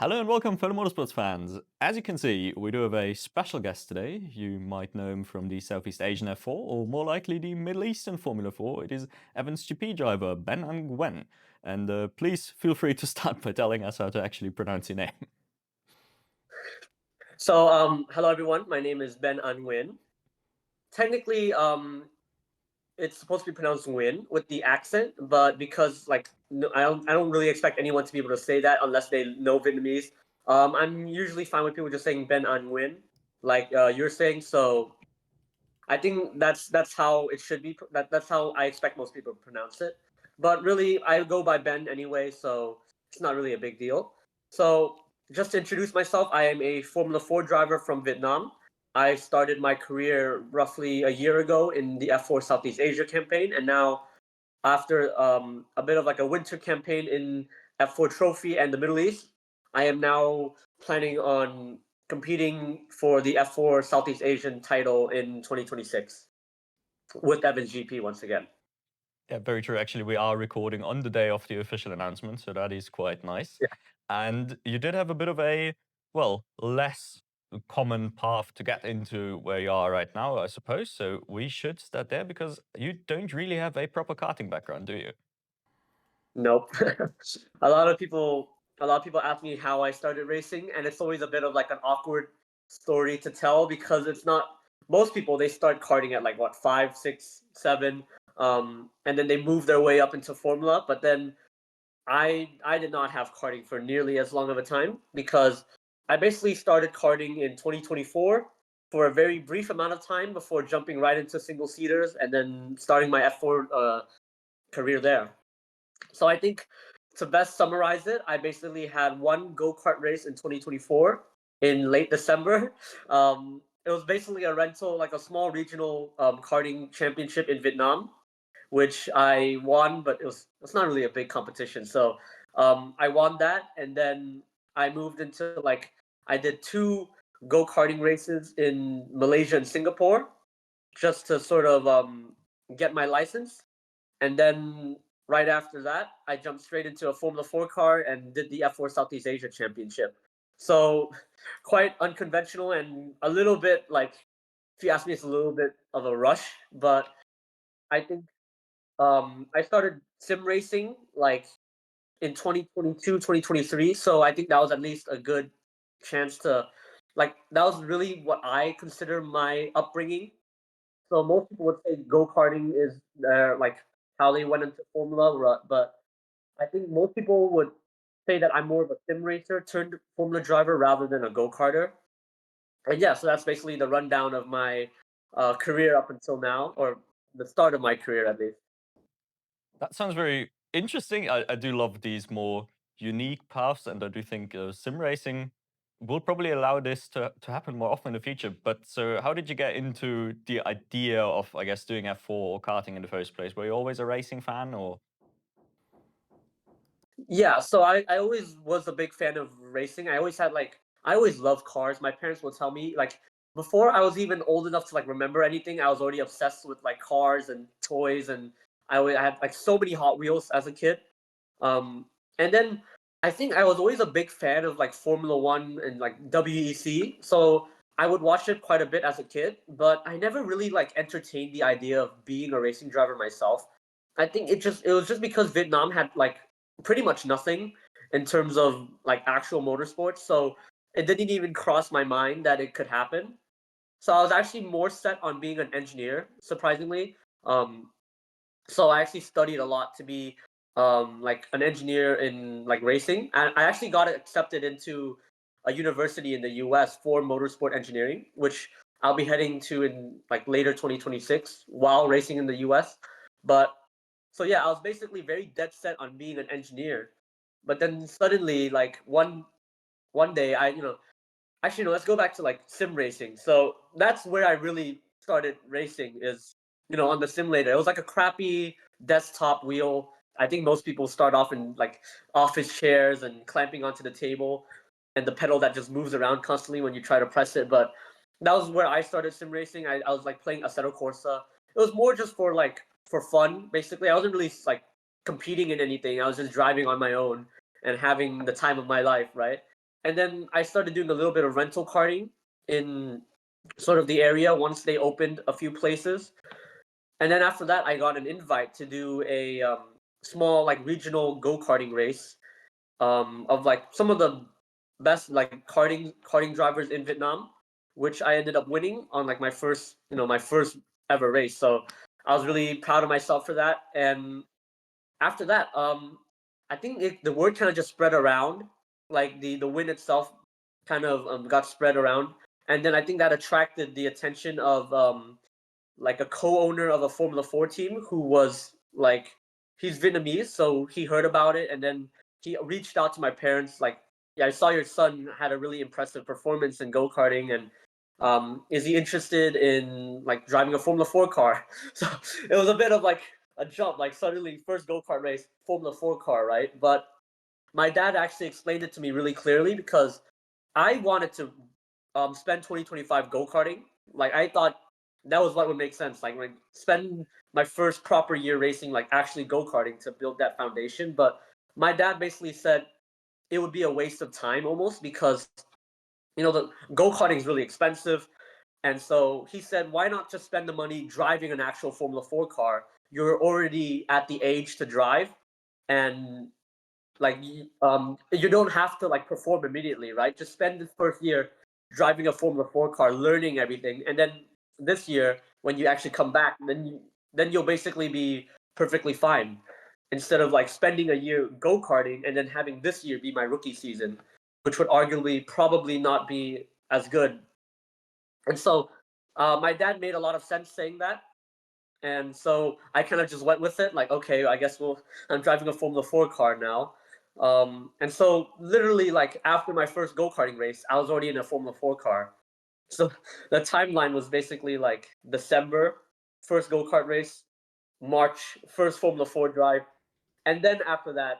Hello and welcome, fellow motorsports fans. As you can see, we do have a special guest today. You might know him from the Southeast Asian F4, or more likely the Middle Eastern Formula 4. It is Evans GP driver Ben Anh Nguyen. And please feel free to start by telling us how to actually pronounce your name. Hello everyone. My name is Ben Anh Nguyen. Technically, it's supposed to be pronounced Nguyen with the accent, but because no, I don't really expect anyone to be able to say that unless they know Vietnamese. I'm usually fine with people just saying Ben Anh Nguyen, like you're saying. So I think that's how it should be. That's how I expect most people to pronounce it. But really, I go by Ben anyway, so it's not really a big deal. So just to introduce myself, I am a Formula 4 driver from Vietnam. I started my career roughly a year ago in the F4 Southeast Asia campaign, and now after a bit of like a winter campaign in F4 Trophy and the Middle East, I am now planning on competing for the F4 Southeast Asian title in 2026 with Evans GP once again. Yeah, very true. Actually, we are recording on the day of the official announcement, so that is quite nice. Yeah. And you did have a bit of a, well, less common path to get into where you are right now, I suppose. So we should start there because you don't really have a proper karting background, do you? Nope. A lot of people ask me how I started racing, and it's always a bit of like an awkward story to tell because it's not most people they start karting at like what 5, 6, 7, and then they move their way up into Formula. But then I did not have karting for nearly as long of a time because I basically started karting in 2024 for a very brief amount of time before jumping right into single seaters and then starting my F4 career there. So I think to best summarize it, I basically had one go kart race in 2024 in late December. It was basically a rental, like a small regional karting championship in Vietnam, which I won, but it's not really a big competition. So I won that, and then I moved into like I did two go karting races in Malaysia and Singapore just to sort of get my license. And then right after that, I jumped straight into a Formula 4 car and did the F4 Southeast Asia Championship. So quite unconventional and a little bit like, if you ask me, it's a little bit of a rush. But I think I started sim racing like in 2022, 2023. So I think that was at least a good chance to, like, that was really what I consider my upbringing. So most people would say go karting is their like how they went into Formula, but I think most people would say that I'm more of a sim racer turned Formula driver rather than a go karter. And yeah, so that's basically the rundown of my career up until now, or the start of my career at least. That sounds very interesting. I do love these more unique paths, and I do think sim racing will probably allow this to happen more often in the future. But so, how did you get into the idea of, I guess, doing F4 or karting in the first place? Were you always a racing fan, or? Yeah, so I always was a big fan of racing. I always loved cars. My parents would tell me like before I was even old enough to like remember anything, I was already obsessed with like cars and toys, and I had like so many Hot Wheels as a kid. And then I think I was always a big fan of like Formula One and like WEC. So I would watch it quite a bit as a kid, but I never really like entertained the idea of being a racing driver myself. I think it was just because Vietnam had like pretty much nothing in terms of like actual motorsports. So it didn't even cross my mind that it could happen. So I was actually more set on being an engineer, surprisingly. Um, so I actually studied a lot to be like an engineer in like racing, and I actually got accepted into a university in the U.S. for motorsport engineering, which I'll be heading to in like later 2026 while racing in the U.S. But so yeah, I was basically very dead set on being an engineer, but then suddenly like one day actually no, let's go back to like sim racing. So that's where I really started racing is on the simulator. It was like a crappy desktop wheel. I think most people start off in like office chairs and clamping onto the table and the pedal that just moves around constantly when you try to press it. But that was where I started sim racing. I was like playing Assetto Corsa. It was more just for fun, basically. I wasn't really like competing in anything. I was just driving on my own and having the time of my life, right? And then I started doing a little bit of rental karting in sort of the area once they opened a few places. And then after that, I got an invite to do a small like regional go karting race of like some of the best like karting drivers in Vietnam, which I ended up winning on like my first ever race. So I was really proud of myself for that. And after that, I think the word kind of just spread around. Like the win itself kind of got spread around, and then I think that attracted the attention of like a co-owner of a Formula 4 team who was like he's Vietnamese, so he heard about it and then he reached out to my parents like, yeah, I saw your son had a really impressive performance in go-karting and is he interested in like driving a Formula 4 car? So it was a bit of like a jump, like suddenly first go-kart race, Formula 4 car, right? But my dad actually explained it to me really clearly because I wanted to spend 2025 go-karting. Like I thought that was what would make sense. Like spend my first proper year racing, like actually go-karting to build that foundation. But my dad basically said it would be a waste of time almost because the go-karting is really expensive. And so he said, why not just spend the money driving an actual Formula 4 car? You're already at the age to drive and like you don't have to like perform immediately, right? Just spend the first year driving a Formula 4 car, learning everything, and then this year when you actually come back, then you'll basically be perfectly fine. Instead of like spending a year go karting and then having this year be my rookie season, which would arguably probably not be as good. And so my dad made a lot of sense saying that, and so I kind of just went with it. Like, okay, I guess I'm driving a Formula 4 car now. And so literally, like after my first go karting race, I was already in a Formula 4 car. So the timeline was basically like December first go kart race, March first Formula 4 drive, and then after that,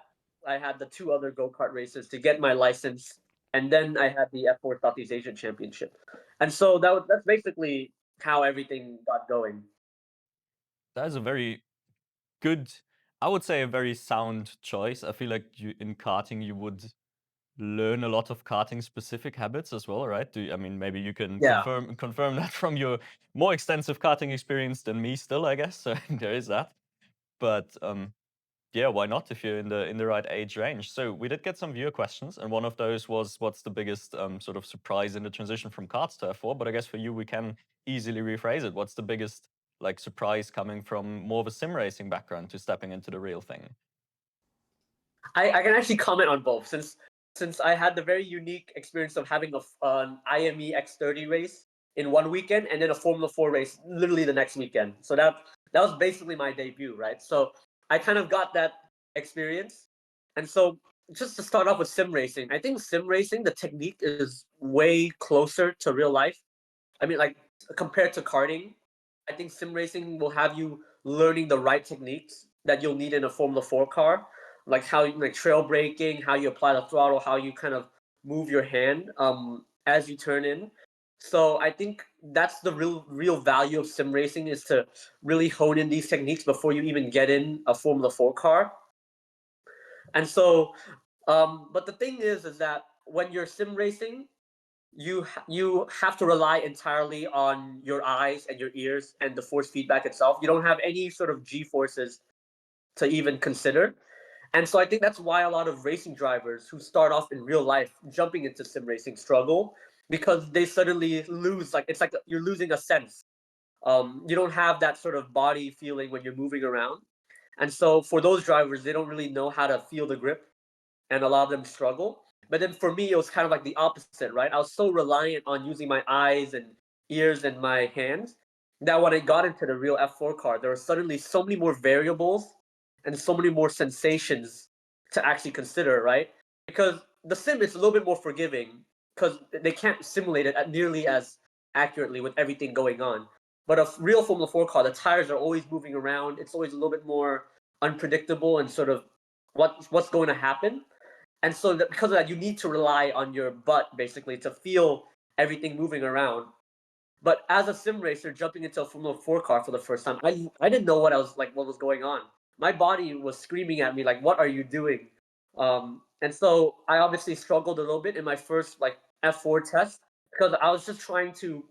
I had the two other go kart races to get my license, and then I had the F4 Southeast Asian Championship. And so that's basically how everything got going. That is a very good, I would say a very sound choice. I feel like in karting you would learn a lot of karting specific habits as well, right? I mean, maybe you can Yeah. confirm that from your more extensive karting experience than me still, I guess. So there is that. But yeah, why not if you're in the right age range? So we did get some viewer questions, and one of those was, what's the biggest sort of surprise in the transition from karts to F4? But I guess for you, we can easily rephrase it. What's the biggest like surprise coming from more of a sim racing background to stepping into the real thing? I can actually comment on both since I had the very unique experience of having an IME X30 race in one weekend and then a Formula 4 race literally the next weekend. So that was basically my debut, right? So I kind of got that experience. And so just to start off with sim racing, I think sim racing, the technique is way closer to real life. I mean, like compared to karting, I think sim racing will have you learning the right techniques that you'll need in a Formula 4 car, like how like trail braking, how you apply the throttle, how you kind of move your hand as you turn in. So I think that's the real value of sim racing is to really hone in these techniques before you even get in a Formula 4 car. And so, but the thing is that when you're sim racing, you have to rely entirely on your eyes and your ears and the force feedback itself. You don't have any sort of G forces to even consider. And so I think that's why a lot of racing drivers who start off in real life jumping into sim racing struggle because they suddenly lose like it's like you're losing a sense. You don't have that sort of body feeling when you're moving around. And so for those drivers, they don't really know how to feel the grip and a lot of them struggle. But then for me, it was kind of like the opposite, right? I was so reliant on using my eyes and ears and my hands that when I got into the real F4 car, there were suddenly so many more variables and so many more sensations to actually consider, right? Because the sim is a little bit more forgiving because they can't simulate it nearly as accurately with everything going on. But a real Formula 4 car, the tires are always moving around. It's always a little bit more unpredictable and sort of what's going to happen. And so that because of that, you need to rely on your butt basically to feel everything moving around. But as a sim racer jumping into a Formula 4 car for the first time, I didn't know what was going on. My body was screaming at me like, "What are you doing?" And so I obviously struggled a little bit in my first like F4 test because I was just trying to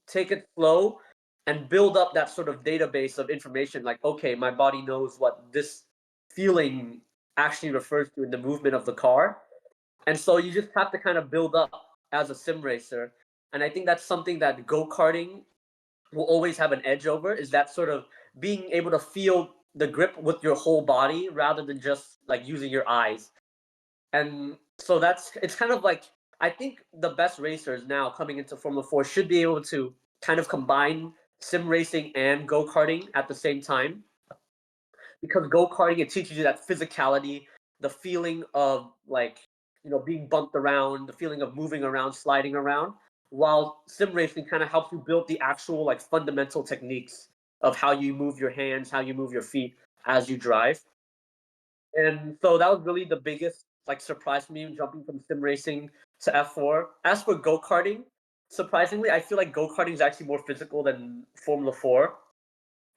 take it slow and build up that sort of database of information. Like, okay, my body knows what this feeling actually refers to in the movement of the car. And so you just have to kind of build up as a sim racer. And I think that's something that go karting will always have an edge over, is that sort of being able to feel the grip with your whole body rather than just like using your eyes. And so it's kind of like, I think the best racers now coming into Formula 4 should be able to kind of combine sim racing and go karting at the same time, because go karting, it teaches you that physicality, the feeling of like, being bumped around, the feeling of moving around, sliding around, while sim racing kind of helps you build the actual like fundamental techniques of how you move your hands, how you move your feet as you drive. And so that was really the biggest like surprise for me, jumping from sim racing to F4. As for go karting, surprisingly, I feel like go karting is actually more physical than Formula 4,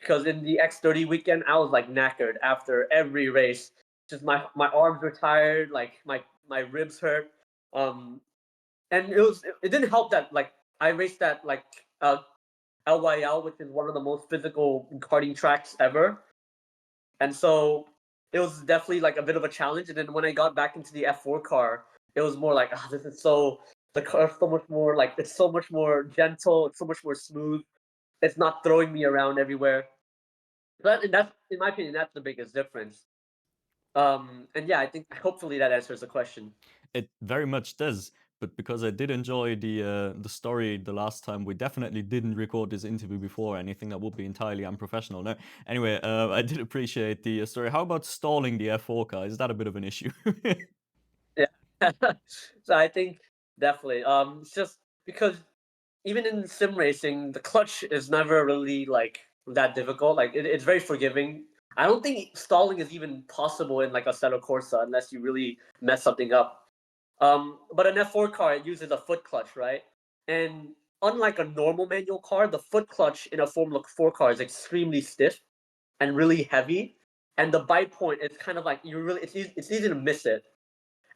because in the X30 weekend, I was like knackered after every race. Just my arms were tired, like my ribs hurt. Um, and it didn't help that like I raced at like LYL, which is one of the most physical karting tracks ever. And so it was definitely like a bit of a challenge. And then when I got back into the F4 car, it was more like, this is the car is so much more like, it's so much more gentle, it's so much more smooth. It's not throwing me around everywhere. And that's, in my opinion, that's the biggest difference. And yeah, I think hopefully that answers the question. It very much does. But because I did enjoy the story the last time, we definitely didn't record this interview before anything that would be entirely unprofessional. No, anyway, I did appreciate the story. How about stalling the F4 car? Is that a bit of an issue? Yeah. So I think definitely. It's just because even in sim racing, the clutch is never really like that difficult. Like it's very forgiving. I don't think stalling is even possible in like a Assetto Corsa unless you really mess something up. But an F4 car, it uses a foot clutch, right? And unlike a normal manual car, the foot clutch in a Formula 4 car is extremely stiff and really heavy. And the bite point is kind of like it's easy to miss it.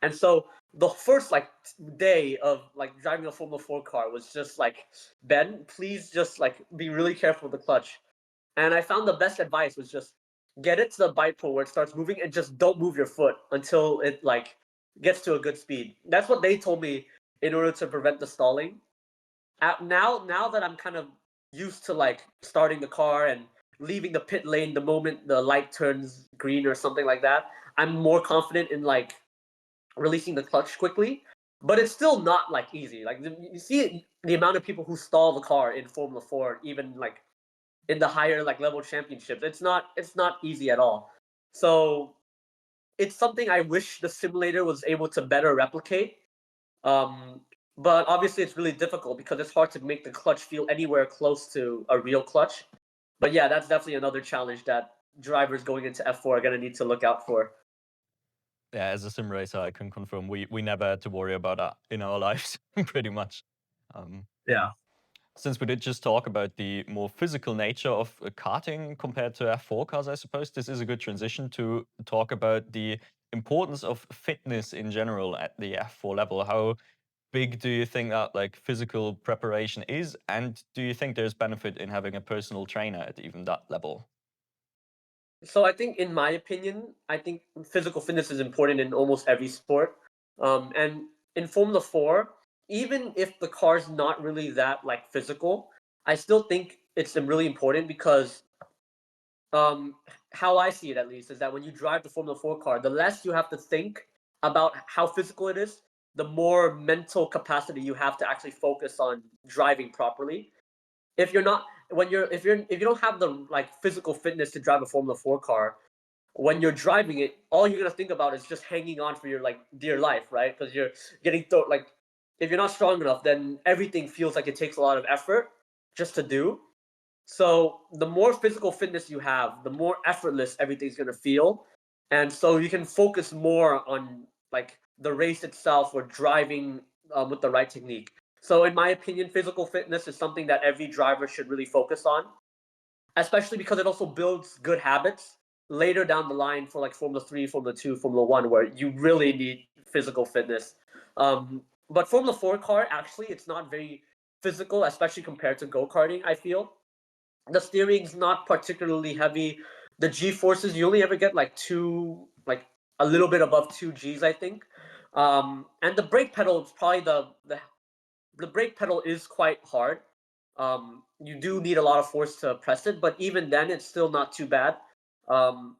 And so the first like day of like driving a Formula 4 car was just like, Ben, please just like be really careful with the clutch. And I found the best advice was just get it to the bite point where it starts moving and just don't move your foot until it like gets to a good speed. That's what they told me in order to prevent the stalling. Now that I'm kind of used to like starting the car and leaving the pit lane the moment the light turns green or something like that, I'm more confident in like releasing the clutch quickly. But it's still not like easy. Like you see the amount of people who stall the car in Formula 4, even like in the higher like level championships. It's not easy at all. So it's something I wish the simulator was able to better replicate. Um, but obviously it's really difficult because it's hard to make the clutch feel anywhere close to a real clutch. But yeah, that's definitely another challenge that drivers going into F4 are going to need to look out for. Yeah, as a sim racer, I can confirm we never had to worry about that in our lives, pretty much. Yeah. Yeah. Since we did just talk about the more physical nature of karting compared to F4 cars, I suppose this is a good transition to talk about the importance of fitness in general at the F4 level. How big do you think that like physical preparation is, and do you think there's benefit in having a personal trainer at even that level? So I think, in my opinion, I think physical fitness is important in almost every sport. And in Formula 4, even if the car's not really that like physical, I still think it's really important because um, how I see it at least is that when you drive the Formula 4 car, the less you have to think about how physical it is, the more mental capacity you have to actually focus on driving properly. If you're not when you're if you don't have the like physical fitness to drive a Formula 4 car, when you're driving it, all you're gonna think about is just hanging on for your like dear life, right? Because you're like, if you're not strong enough, then everything feels like it takes a lot of effort just to do. So the more physical fitness you have, the more effortless everything's gonna feel, and so you can focus more on like the race itself or driving with the right technique. So in my opinion, physical fitness is something that every driver should really focus on, especially because it also builds good habits. later down the line for like Formula 3, Formula 2, Formula 1, where you really need physical fitness. But Formula 4 car, actually, it's not very physical, especially compared to go karting, I feel. The steering's not particularly heavy. The G forces, you only ever get like like a little bit above 2 Gs, I think. And the brake pedal is probably the brake pedal is quite hard. You do need a lot of force to press it, but even then, it's still not too bad. Um,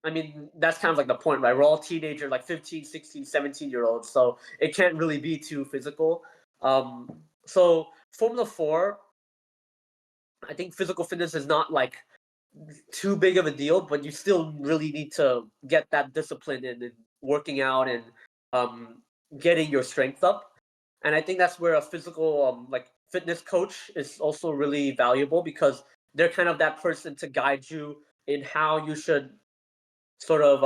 I mean, that's kind of like the point, right? We're all teenagers, like 15, 16, 17-year-olds, so it can't really be too physical. So Formula 4, I think physical fitness is not like too big of a deal, but you still really need to get that discipline in and working out and um, getting your strength up. And I think that's where a physical like fitness coach is also really valuable because they're kind of that person to guide you in how you should sort of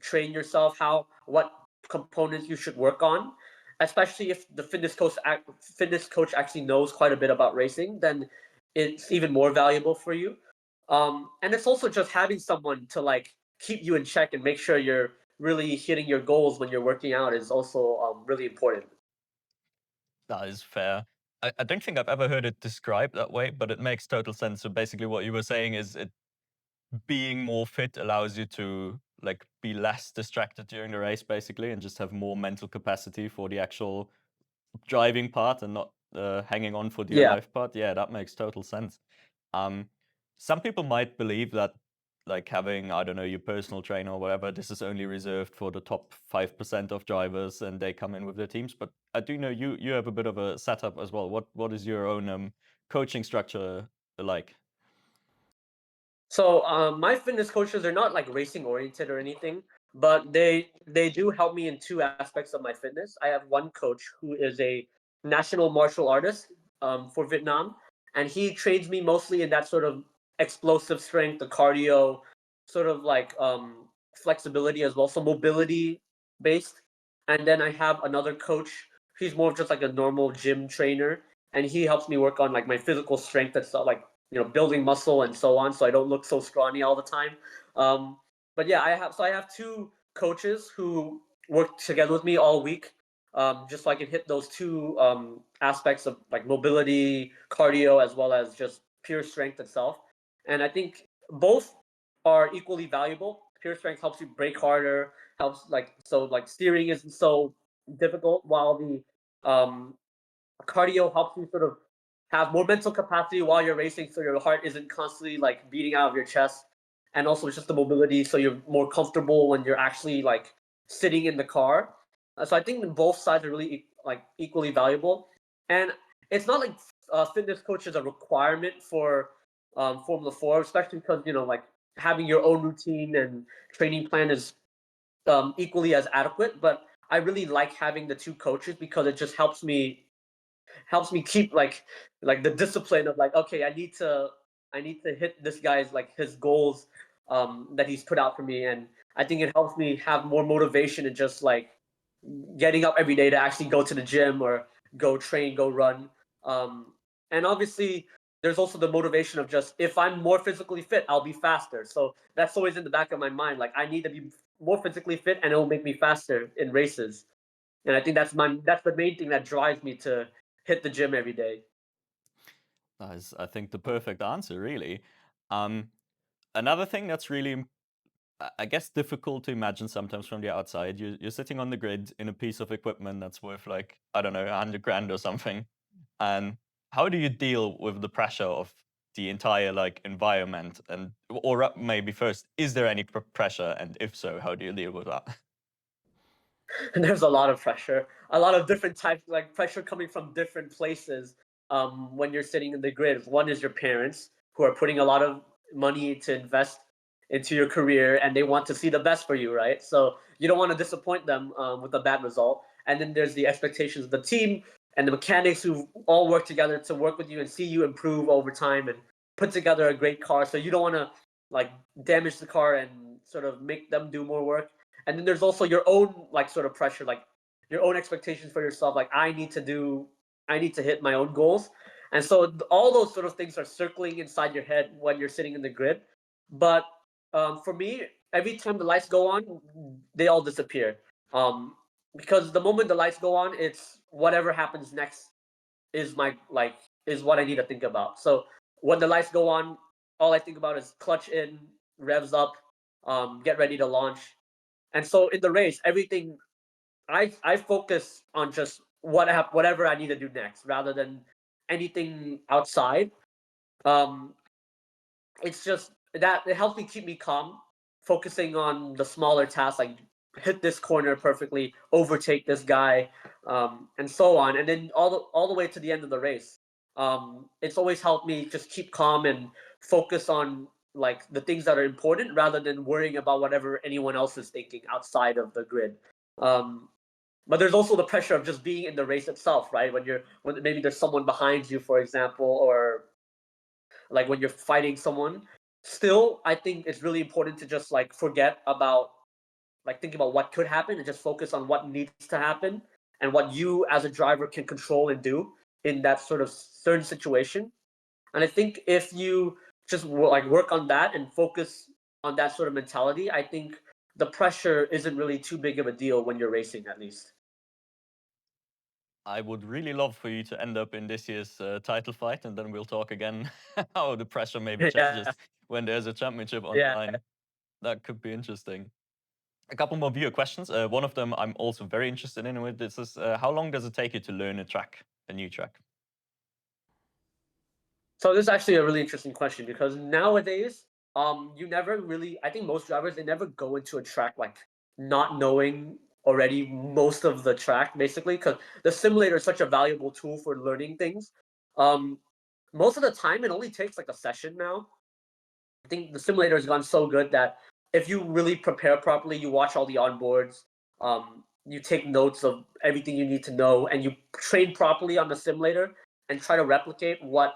train yourself, how what components you should work on. Especially if the fitness coach actually knows quite a bit about racing, then it's even more valuable for you. And it's also just having someone to like keep you in check and make sure you're really hitting your goals when you're working out is also really important. That is fair. I don't think I've ever heard it described that way, but it makes total sense. So basically, what you were saying is it being more fit allows you to like be less distracted during the race, basically, and just have more mental capacity for the actual driving part and not hanging on for dear Yeah. life part. Yeah, that makes total sense. Um, some people might believe that like having, I don't know, your personal trainer or whatever, this is only reserved for the top 5% of drivers and they come in with their teams. But I do know you have a bit of a setup as well. What is your own coaching structure like? So my fitness coaches are not like racing oriented or anything, but they do help me in two aspects of my fitness. I have one coach who is a national martial artist for Vietnam, and he trains me mostly in that sort of explosive strength, the cardio, sort of like flexibility as well, so mobility based. And then I have another coach. He's more of just like a normal gym trainer, and he helps me work on like my physical strength. That's like building muscle and so on, so I don't look so scrawny all the time. Um, but yeah, I have two coaches who work together with me all week, just so I can hit those two aspects of like mobility, cardio, as well as just pure strength itself. And I think both are equally valuable. Pure strength helps you brake harder, helps like steering isn't so difficult, while the cardio helps you sort of have more mental capacity while you're racing so your heart isn't constantly like beating out of your chest, and also just the mobility so you're more comfortable when you're actually like sitting in the car. So I think both sides are really like equally valuable, and it's not like fitness coach is a requirement for Formula 4, especially because like having your own routine and training plan is equally as adequate. But I really like having the two coaches because it just helps me keep like the discipline of like, okay, I need to hit this guy's like his goals that he's put out for me. And I think it helps me have more motivation and just like getting up every day to actually go to the gym or go train, go run. And obviously there's also the motivation of just, if I'm more physically fit, I'll be faster. So that's always in the back of my mind, like I need to be more physically fit and it will make me faster in races. And I think that's the main thing that drives me to hit the gym every day. That is, I think, the perfect answer, really. Um, Another thing that's really, I guess, difficult to imagine sometimes from the outside. You're sitting on the grid in a piece of equipment that's worth like, I don't know, 100 grand or something. And how do you deal with the pressure of the entire like environment? And or maybe first, is there any pressure? And if so, how do you deal with that? And there's a lot of pressure, a lot of different types, like pressure coming from different places. When you're sitting in the grid, one is your parents who are putting a lot of money to invest into your career, and they want to see the best for you, right? So you don't want to disappoint them with a bad result. And then there's the expectations of the team and the mechanics who all work together to work with you and see you improve over time and put together a great car. So you don't want to like damage the car and sort of make them do more work. And then there's also your own like sort of pressure, like your own expectations for yourself, like I need to hit my own goals. And so all those sort of things are circling inside your head when you're sitting in the grid. But For me, every time the lights go on, they all disappear. Um, because the moment the lights go on, it's whatever happens next is my like is what I need to think about. So when the lights go on, all I think about is clutch in, revs up, get ready to launch. And so in the race, everything I focus on just whatever I need to do next, rather than anything outside. Um, it's just that it helps me keep me calm, focusing on the smaller tasks like hit this corner perfectly, overtake this guy, and so on, and then all the way to the end of the race. It's always helped me just keep calm and focus on like the things that are important rather than worrying about whatever anyone else is thinking outside of the grid. Um, but there's also the pressure of just being in the race itself, right? When maybe there's someone behind you, for example, or like when you're fighting someone. Still, I think it's really important to just like forget about like thinking about what could happen and just focus on what needs to happen and what you as a driver can control and do in that sort of certain situation. And I think if you just like work on that and focus on that sort of mentality, I think the pressure isn't really too big of a deal when you're racing, at least. I would really love for you to end up in this year's title fight, and then we'll talk again how the pressure maybe Yeah, changes when there's a championship on the yeah. line. That could be interesting. A couple more viewer questions. One of them I'm also very interested in. With this is how long does it take you to learn a track, a new track? So this is actually a really interesting question because nowadays, you never really. I think most drivers they never go into a track like not knowing already most of the track basically because the simulator is such a valuable tool for learning things. Um, Most of the time, it only takes like a session now. I think the simulator has gone so good that if you really prepare properly, you watch all the onboards, you take notes of everything you need to know, and you train properly on the simulator and try to replicate what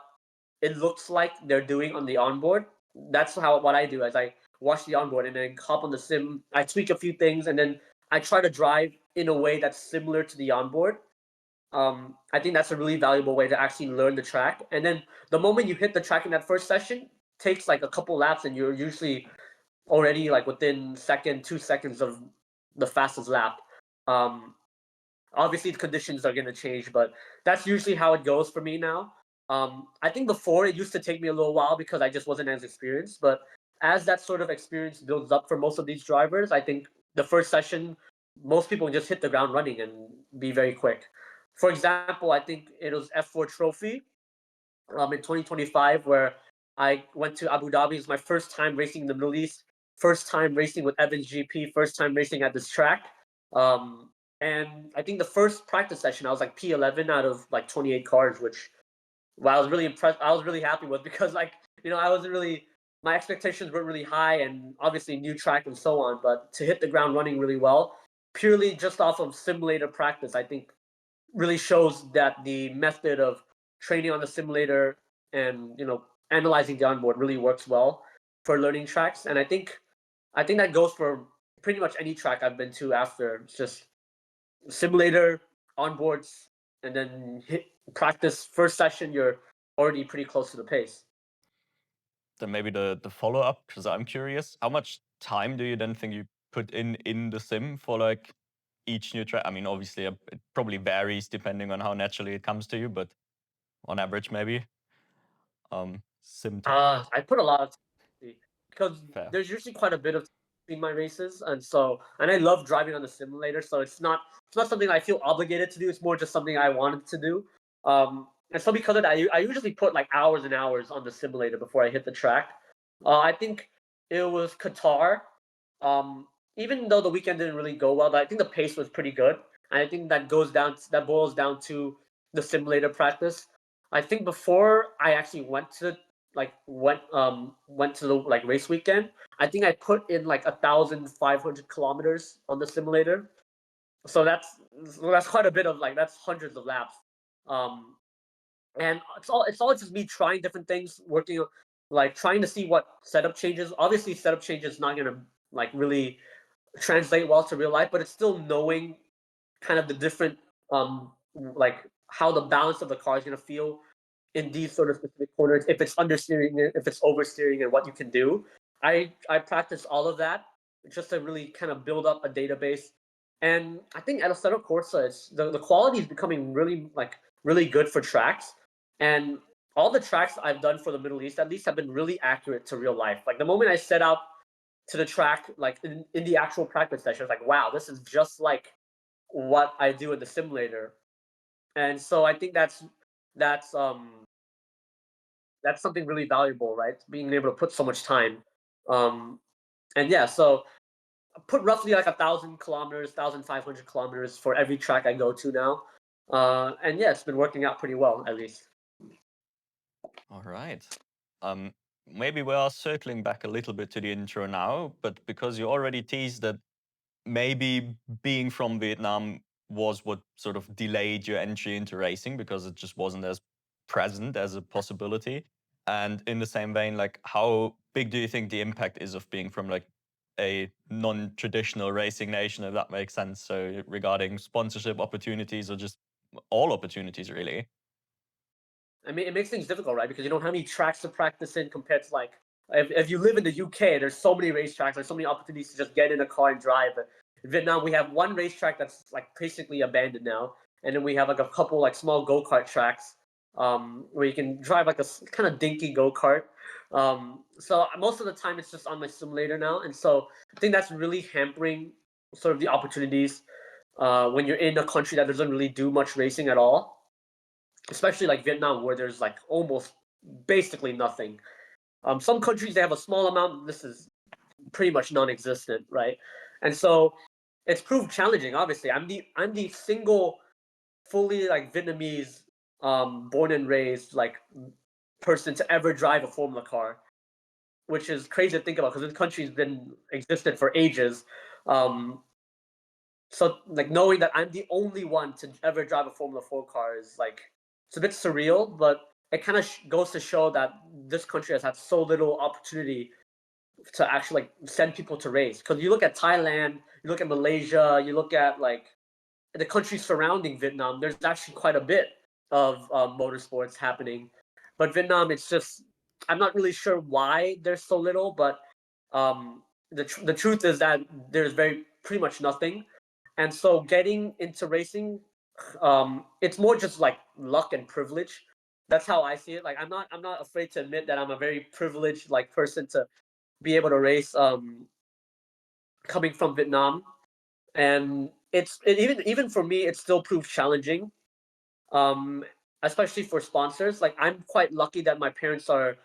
it looks like they're doing on the onboard. That's how what I do as I watch the onboard and then hop on the sim. I tweak a few things and then I try to drive in a way that's similar to the onboard. I think that's a really valuable way to actually learn the track. And then the moment you hit the track in that first session, takes like a couple laps, and you're usually already like within 2 seconds of the fastest lap. Um, Obviously, the conditions are going to change, but that's usually how it goes for me now. I think before it used to take me a little while because I just wasn't as experienced. But as that sort of experience builds up for most of these drivers, I think the first session, most people just hit the ground running and be very quick. For example, I think it was F4 Trophy in 2025 where I went to Abu Dhabi. It's my first time racing in the Middle East, first time racing with Evans GP, first time racing at this track. Um, and I think the first practice session, I was like P11 out of like 28 cars, which well, I was really impressed. I was really happy with because like I wasn't really my expectations weren't really high, and obviously new track and so on. But to hit the ground running really well, purely just off of simulator practice, I think really shows that the method of training on the simulator and analyzing the onboard really works well for learning tracks. And I think that goes for pretty much any track I've been to after. It's just simulator, onboards, and then hit practice first session. You're already pretty close to the pace. Then maybe the follow up, because I'm curious, how much time do you then think you put in the sim for like each new track? I mean, obviously it probably varies depending on how naturally it comes to you, but on average, maybe sim time. I put a lot of time because Fair. there's usually quite a bit of between my races, and I love driving on the simulator. So it's not something I feel obligated to do. It's more just something I wanted to do. And so because of that, I usually put like hours and hours on the simulator before I hit the track. I think it was Qatar. Um, Even though the weekend didn't really go well, but I think the pace was pretty good. And I think that boils down to the simulator practice. I think before I actually went to the like race weekend, I think I put in like 1,500 kilometers on the simulator. So that's quite a bit of like that's hundreds of laps. Um, and it's all just me trying different things, working like trying to see what setup changes. Obviously, setup changes not gonna like really translate well to real life, but it's still knowing kind of the different like how the balance of the car is going to feel in these sort of specific corners, if it's understeering, if it's oversteering, and what you can do. I practice all of that just to really kind of build up a database. And I think at Assetto Corsa, the quality is becoming really good for tracks. And all the tracks I've done for the Middle East at least have been really accurate to real life. Like the moment I set out to the track, like in the actual practice session, it's like, wow, this is just like what I do in the simulator. And so I think that's um that's something really valuable, right? Being able to put so much time. Um and yeah, so I put roughly like 1,000 kilometers, 1,500 kilometers for every track I go to now. And yeah, it's been working out pretty well at least. All right. Um, Maybe we are circling back a little bit to the intro now, but because you already teased that maybe being from Vietnam was what sort of delayed your entry into racing because it just wasn't as present as a possibility. And in the same vein, like how big do you think the impact is of being from like a non-traditional racing nation, if that makes sense? So regarding sponsorship opportunities or just all opportunities really. I mean, it makes things difficult, right? Because you don't have any tracks to practice in compared to like if you live in the UK, there's so many racetracks, there's so many opportunities to just get in a car and drive. In Vietnam, we have one racetrack that's like basically abandoned now, and then we have like a couple like small go kart tracks where you can drive like a kind of dinky go kart. So most of the time, it's just on my simulator now, and so I think that's really hampering sort of the opportunities when you're in a country that doesn't really do much racing at all, especially like Vietnam, where there's like almost basically nothing. Some countries they have a small amount. This is pretty much non-existent, right? And so it's proved challenging. Obviously, I'm the single fully like Vietnamese, born and raised like person to ever drive a Formula car, which is crazy to think about because this country's been existed for ages. Um, so like knowing that I'm the only one to ever drive a Formula 4 car is like it's a bit surreal, but it kind of goes to show that this country has had so little opportunity to actually like send people to race. Because you look at Thailand, you look at Malaysia, you look at like the countries surrounding Vietnam. There's actually quite a bit of motorsports happening, but Vietnam, it's just I'm not really sure why there's so little, but the truth is that there's very pretty much nothing. And so getting into racing, it's more just like luck and privilege. That's how I see it. Like I'm not afraid to admit that I'm a very privileged like person to be able to race coming from Vietnam. And even for me it still proves challenging, um, especially for sponsors. Like I'm quite lucky that my parents are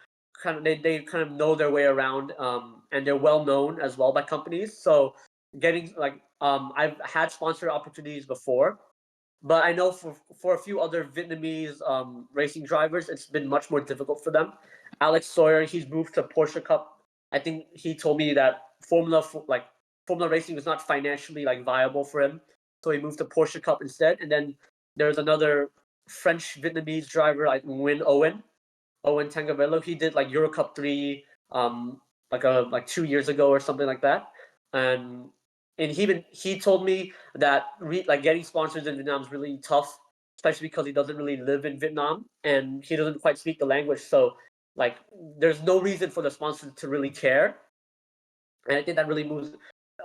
they kind of know their way around, and they're well known as well by companies. So getting like I've had sponsor opportunities before, but I know for a few other Vietnamese racing drivers, it's been much more difficult for them. Alex Sawyer, he's moved to Porsche Cup. I think he told me that Formula racing was not financially like viable for him, so he moved to Porsche Cup instead. And then there's another French Vietnamese driver like Nguyen Owen Tangavello. He did like Euro Cup 3, like 2 years ago or something like that. And he told me that like getting sponsors in Vietnam is really tough, especially because he doesn't really live in Vietnam and he doesn't quite speak the language. So like there's no reason for the sponsor to really care. And I think that really moves.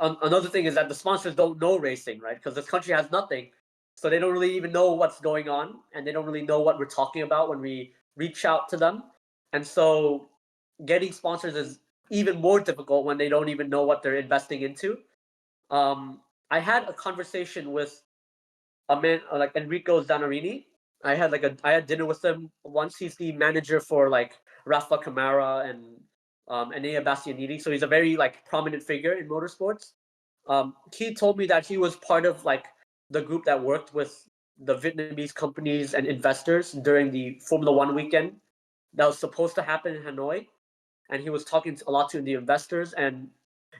Another thing is that the sponsors don't know racing, right? Because this country has nothing, so they don't really even know what's going on, and they don't really know what we're talking about when we reach out to them. And so, getting sponsors is even more difficult when they don't even know what they're investing into. Um, I had a conversation with a man like Enrico Zanarini. I had dinner with him once. He's the manager for like Rafa Camara and Enea Bastianini. So he's a very like prominent figure in motorsports. He told me that he was part of like the group that worked with the Vietnamese companies and investors during the Formula One weekend that was supposed to happen in Hanoi, and he was talking a lot to the investors, and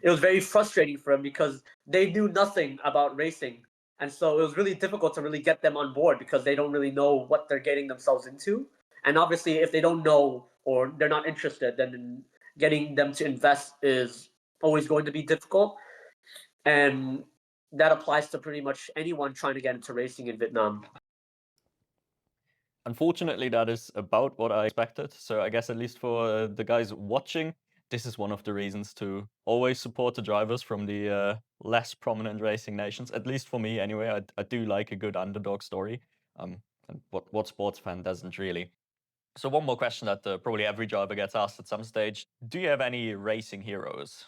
it was very frustrating for him because they knew nothing about racing, and so it was really difficult to really get them on board because they don't really know what they're getting themselves into. And obviously if they don't know or they're not interested, then getting them to invest is always going to be difficult. And that applies to pretty much anyone trying to get into racing in Vietnam. Unfortunately, that is about what I expected. So I guess at least for the guys watching, this is one of the reasons to always support the drivers from the less prominent racing nations. At least for me, anyway. I do like a good underdog story. And what sports fan doesn't really? So one more question that probably every driver gets asked at some stage: do you have any racing heroes?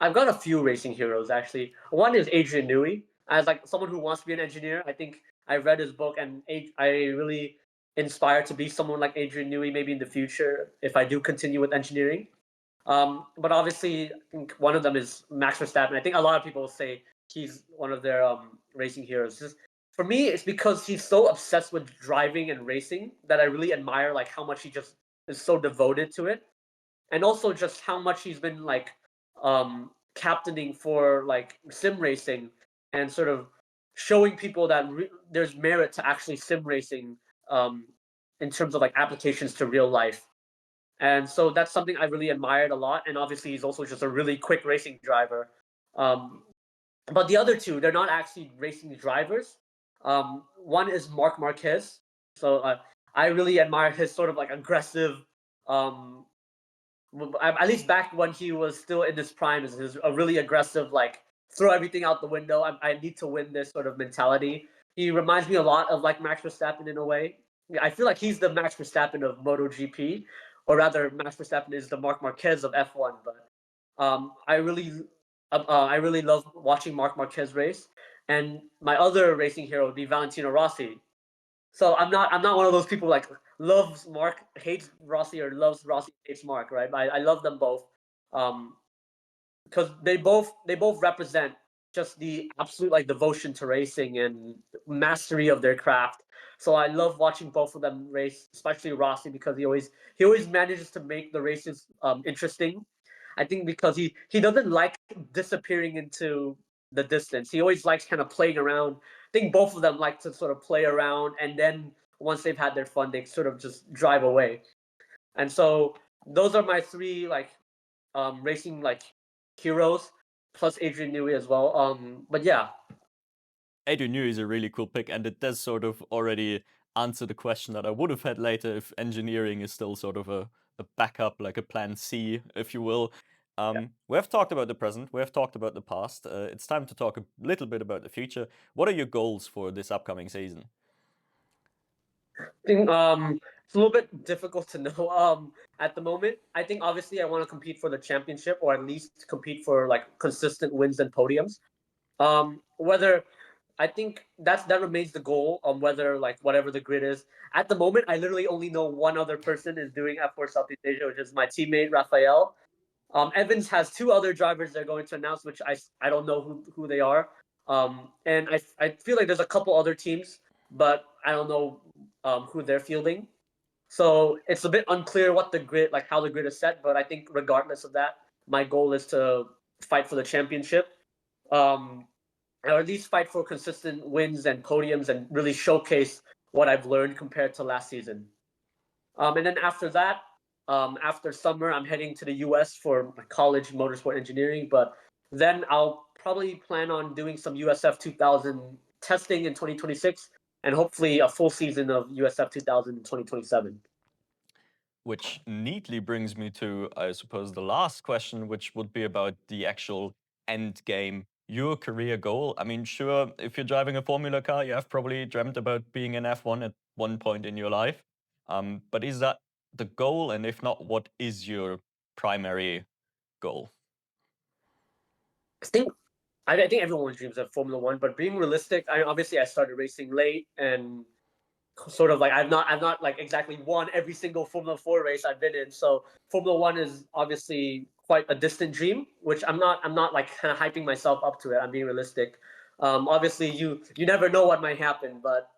I've got a few racing heroes actually. One is Adrian Newey. As like someone who wants to be an engineer, I think I read his book and I really inspired to be someone like Adrian Newey maybe in the future if I do continue with engineering. But obviously, I think one of them is Max Verstappen. I think a lot of people say he's one of their racing heroes. Just, for me, it's because he's so obsessed with driving and racing that I really admire like how much he just is so devoted to it, and also just how much he's been like captaining for like sim racing and sort of showing people that there's merit to actually sim racing um, in terms of like applications to real life. And so that's something I really admired a lot. And obviously, he's also just a really quick racing driver. Um, but the other two, they're not actually racing drivers. One is Mark Marquez. So I really admire his sort of like aggressive, um, at least back when he was still in his prime, is his a really aggressive, like throw everything out the window. I need to win this sort of mentality. He reminds me a lot of like Max Verstappen in a way. I feel like he's the Max Verstappen of MotoGP, or rather, Max Verstappen is the Mark Marquez of F1. But I really love watching Mark Marquez race. And my other racing hero would be Valentino Rossi. So I'm not one of those people like loves Mark, hates Rossi, or loves Rossi, hates Mark, right? I love them both. Um, because they both represent just the absolute like devotion to racing and mastery of their craft. So I love watching both of them race, especially Rossi, because he always manages to make the races interesting. I think because he doesn't like disappearing into the distance. He always likes kind of playing around. I think both of them like to sort of play around, and then once they've had their fun, they sort of just drive away. And so those are my three like racing like heroes, plus Adrian Newey as well. But yeah, Adrian Newey is a really cool pick, and it does sort of already answer the question that I would have had later if engineering is still sort of a backup, like a plan C, if you will. yeah. We have talked about the present, we have talked about the past. It's time to talk a little bit about the future. What are your goals for this upcoming season? I think it's a little bit difficult to know at the moment. I think obviously I want to compete for the championship, or at least compete for like consistent wins and podiums. Whether I think that remains the goal. Whether like whatever the grid is at the moment, I literally only know one other person is doing F4 Southeast Asia, which is my teammate Rafael. Evans has two other drivers they're going to announce, which I don't know who they are. And I feel like there's a couple other teams, but I don't know who they're fielding. So it's a bit unclear what the grid, like how the grid is set. But I think regardless of that, my goal is to fight for the championship, um, or at least fight for consistent wins and podiums, and really showcase what I've learned compared to last season. And then after that, after summer, I'm heading to the US for my college motorsport engineering. But then I'll probably plan on doing some USF 2000 testing in 2026, and hopefully a full season of USF 2000 in 2027. Which neatly brings me to, I suppose, the last question, which would be about the actual end game, your career goal. I mean, sure, if you're driving a Formula car, you have probably dreamt about being in F1 at one point in your life. But is that the goal? And if not, what is your primary goal? I think I think everyone dreams of Formula One, but being realistic, I started racing late, and sort of like I've not like exactly won every single Formula 4 race I've been in. So Formula 1 is obviously quite a distant dream, which I'm not like kind of hyping myself up to it. I'm being realistic. Obviously you never know what might happen, but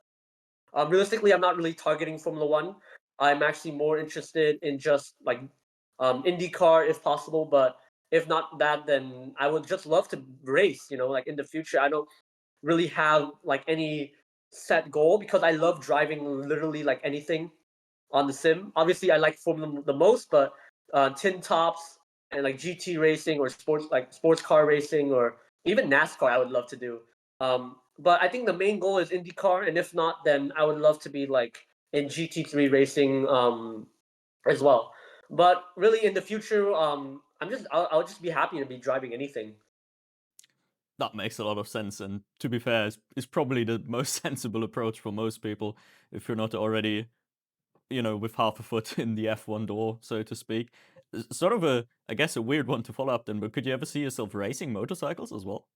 realistically I'm not really targeting Formula 1. I'm actually more interested in just like IndyCar if possible, but if not that, then I would just love to race, like in the future. I don't really have like any set goal because I love driving literally like anything on the sim. Obviously, I like Formula the most, but tin tops and like GT racing or sports car racing or even NASCAR, I would love to do. But I think the main goal is IndyCar, and if not, then I would love to be like in GT3 racing as well. But really, in the future, I'll just be happy to be driving anything. That makes a lot of sense, and to be fair, is probably the most sensible approach for most people if you're not already, with half a foot in the F1 door, so to speak. Sort of a, I guess, a weird one to follow up then, but could you ever see yourself racing motorcycles as well?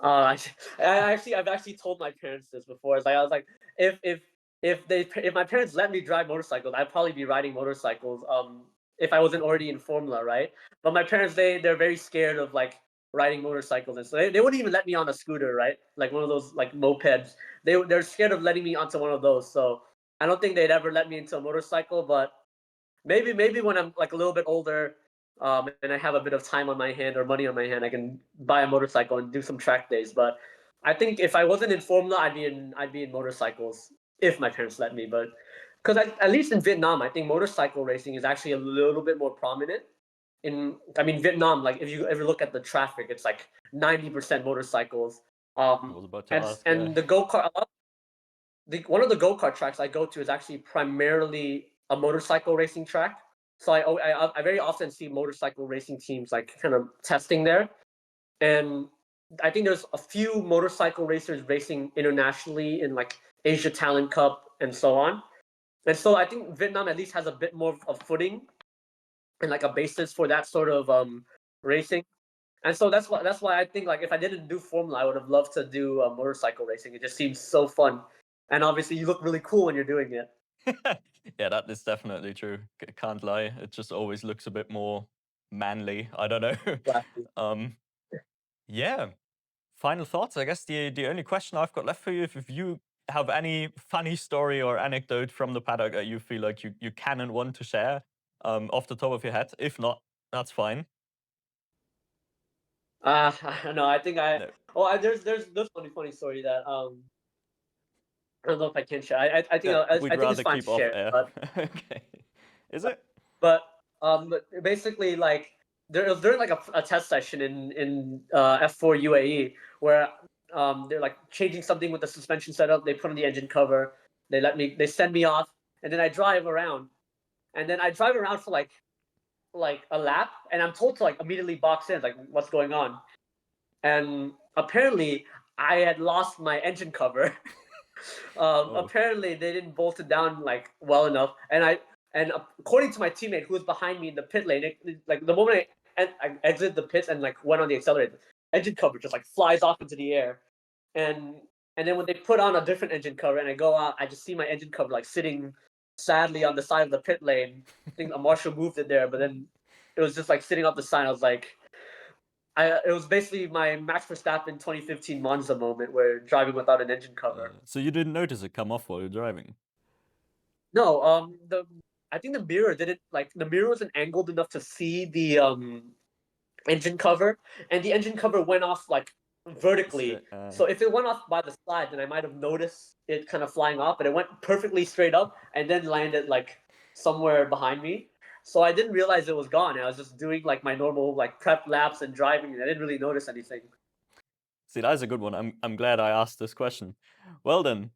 Uh, I've actually told my parents this before. It's like I was like, if if if my parents let me drive motorcycles, I'd probably be riding motorcycles. If I wasn't already in Formula, right? But my parents, they're very scared of like riding motorcycles, and so they wouldn't even let me on a scooter, right? Like one of those like mopeds. They're scared of letting me onto one of those. So I don't think they'd ever let me into a motorcycle. But maybe when I'm like a little bit older, and I have a bit of time on my hand or money on my hand, I can buy a motorcycle and do some track days. But I think if I wasn't in Formula, I'd be in motorcycles if my parents let me. But because at least in Vietnam, I think motorcycle racing is actually a little bit more prominent. I mean, Vietnam, like if you ever look at the traffic, it's like 90% motorcycals. I was about to And ask, yeah. and the go kart, one of the go kart tracks I go to is actually primarily a motorcycle racing track. So I very often see motorcycle racing teams like kind of testing there, and I think there's a few motorcycle racers racing internationally in like Asia Talent Cup and so on. And so I think Vietnam at least has a bit more of footing and like a basis for that sort of racing. And so that's why I think like if I didn't do Formula, I would have loved to do motorcycle racing. It just seems so fun, and obviously you look really cool when you're doing it. Yeah, that is definitely true. Can't lie. It just always looks a bit more manly. I don't know. Exactly. um, yeah. Final thoughts. I guess the only question I've got left for you, if you have any funny story or anecdote from the paddock that you feel like you can and want to share, off the top of your head. If not, that's fine. I don't know. I think I No, oh I, there's this funny story that I don't know if I can share. I think we'd I think it's rather fine keep to off share, air. but Okay. Is it? but basically like there was during like a test session in F4 UAE where they're like changing something with the suspension setup. They put on the engine cover. They send me off, and then I drive around, and then I drive around for like a lap, and I'm told to like immediately box in, like what's going on, and apparently I had lost my engine cover. Oh. Apparently they didn't bolt it down like well enough, and according to my teammate who was behind me in the pit lane, like the moment I exited the pits and like went on the accelerator, engine cover just like flies off into the air, and and then when they put on a different engine cover and I go out, I just see my engine cover like sitting sadly on the side of the pit lane. I think a marshal moved it there, but then it was just like sitting off the side. I was like, it was basically my Max Verstappen 2015 Monza moment where driving without an engine cover. So you didn't notice it come off while you're driving? No, the I think the mirror didn't like the mirror wasn't angled enough to see the engine cover, and the engine cover went off like vertically. Straight. So if it went off by the side, then I might have noticed it kind of flying off, but it went perfectly straight up and then landed like somewhere behind me. So I didn't realize it was gone. I was just doing like my normal like prep laps and driving, and I didn't really notice anything. See, that is a good one. I'm glad I asked this question. Well then,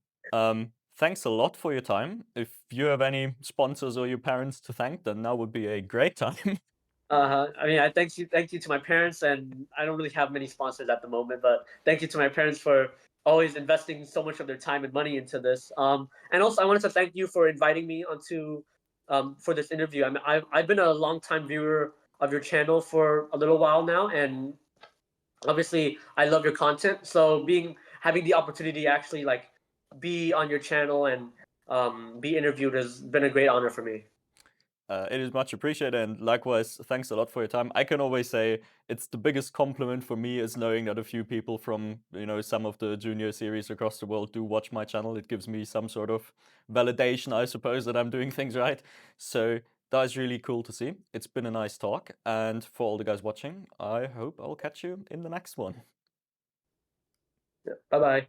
thanks a lot for your time. If you have any sponsors or your parents to thank, then now would be a great time. I mean, I thank you to my parents, and I don't really have many sponsors at the moment, but thank you to my parents for always investing so much of their time and money into this. And also I wanted to thank you for inviting me onto for this interview. I mean, I've been a long time viewer of your channel for a little while now, and obviously I love your content. So having the opportunity to actually like be on your channel and be interviewed has been a great honor for me. It is much appreciated, and likewise, thanks a lot for your time. I can always say it's the biggest compliment for me is knowing that a few people from some of the junior series across the world do watch my channel. It gives me some sort of validation, I suppose, that I'm doing things right. So that is really cool to see. It's been a nice talk, and for all the guys watching, I hope I'll catch you in the next one. Bye bye.